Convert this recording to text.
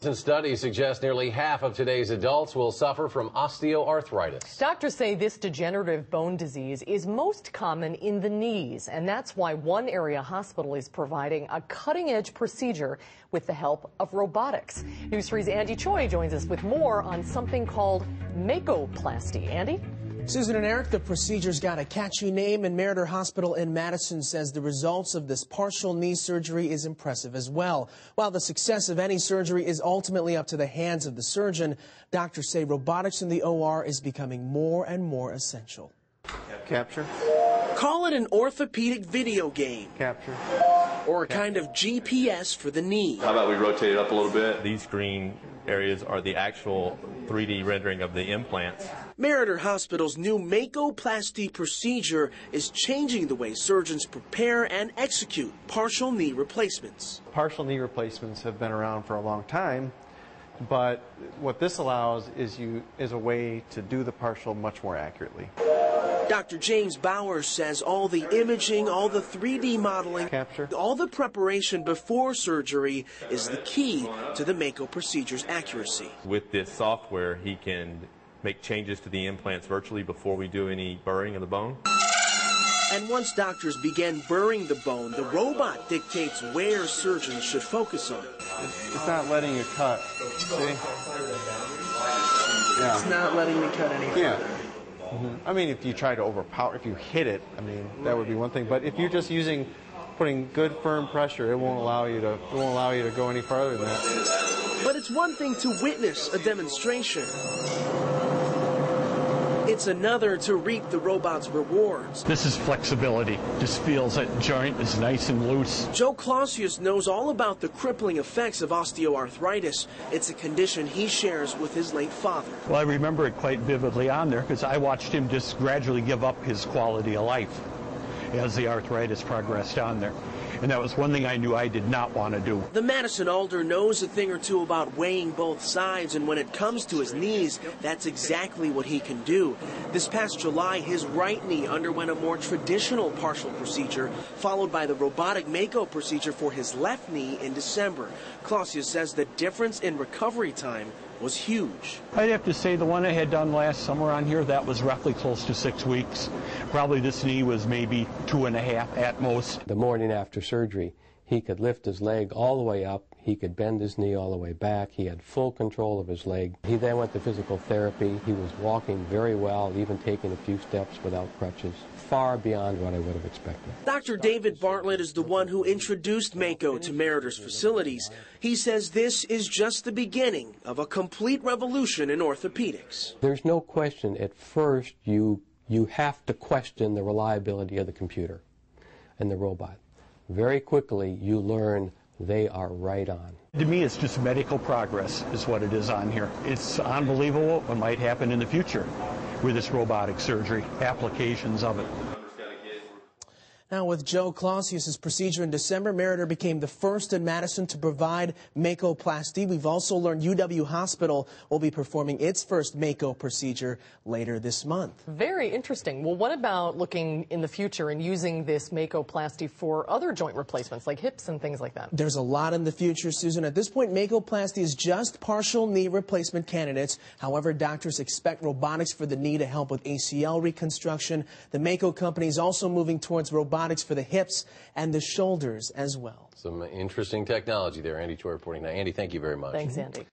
Studies suggest nearly half of today's adults will suffer from osteoarthritis. Doctors say this degenerative bone disease is most common in the knees, and that's why one area hospital is providing a cutting-edge procedure with the help of robotics. News 3's Andy Choi joins us with more on something called Makoplasty. Andy? Susan and Eric, the procedure's got a catchy name, and Meriter Hospital in Madison says the results of this partial knee surgery is impressive as well. While the success of any surgery is ultimately up to the hands of the surgeon, doctors say robotics in the OR is becoming more and more essential. Capture. Call it an orthopedic video game. Capture. Or a kind of GPS for the knee. How about we rotate it up a little bit? These green areas are the actual 3D rendering of the implants. Meriter Hospital's new Makoplasty procedure is changing the way surgeons prepare and execute partial knee replacements. Partial knee replacements have been around for a long time, but what this allows is a way to do the partial much more accurately. Dr. James Bowers says all the imaging, all the 3D modeling, Capture. all the preparation before surgery is the key to the Mako procedure's accuracy. With this software, he can make changes to the implants virtually before we do any burring of the bone. And once doctors begin burring the bone, the robot dictates where surgeons should focus on. It's not letting you cut. See? Yeah. It's not letting me cut anything. Yeah. I mean, if you try to overpower, if you hit it, I mean, that would be one thing. But if you're just putting good firm pressure, it won't allow you to go any farther than that. But it's one thing to witness a demonstration. It's another to reap the robot's rewards. This is flexibility. Just feels that joint is nice and loose. Joe Clausius knows all about the crippling effects of osteoarthritis. It's a condition he shares with his late father. Well, I remember it quite vividly on there because I watched him just gradually give up his quality of life as the arthritis progressed on there. And that was one thing I knew I did not want to do. The Madison Alder knows a thing or two about weighing both sides, and when it comes to his knees, that's exactly what he can do. This past July, his right knee underwent a more traditional partial procedure, followed by the robotic Mako procedure for his left knee in December. Clausius says the difference in recovery time was huge. I'd have to say the one I had done last summer on here, that was roughly close to 6 weeks. Probably this knee was maybe 2.5 at most. The morning after surgery, he could lift his leg all the way up. He could bend his knee all the way back. He had full control of his leg. He then went to physical therapy. He was walking very well, even taking a few steps without crutches. Far beyond what I would have expected. Dr. David Bartlett is the one who introduced Mako to Meriter's facilities. He says this is just the beginning of a complete revolution in orthopedics. There's no question at first you have to question the reliability of the computer and the robot. Very quickly you learn they are right on. To me, it's just medical progress is what it is on here. It's unbelievable what might happen in the future with this robotic surgery, applications of it. Now, with Joe Clausius' procedure in December, Meriter became the first in Madison to provide Makoplasty. We've also learned UW Hospital will be performing its first Mako procedure later this month. Very interesting. Well, what about looking in the future and using this Makoplasty for other joint replacements like hips and things like that? There's a lot in the future, Susan. At this point, Makoplasty is just partial knee replacement candidates. However, doctors expect robotics for the knee to help with ACL reconstruction. The Mako company is also moving towards robotics for the hips and the shoulders as well. Some interesting technology there. Andy Choi reporting. Now, Andy, thank you very much. Thanks, Andy.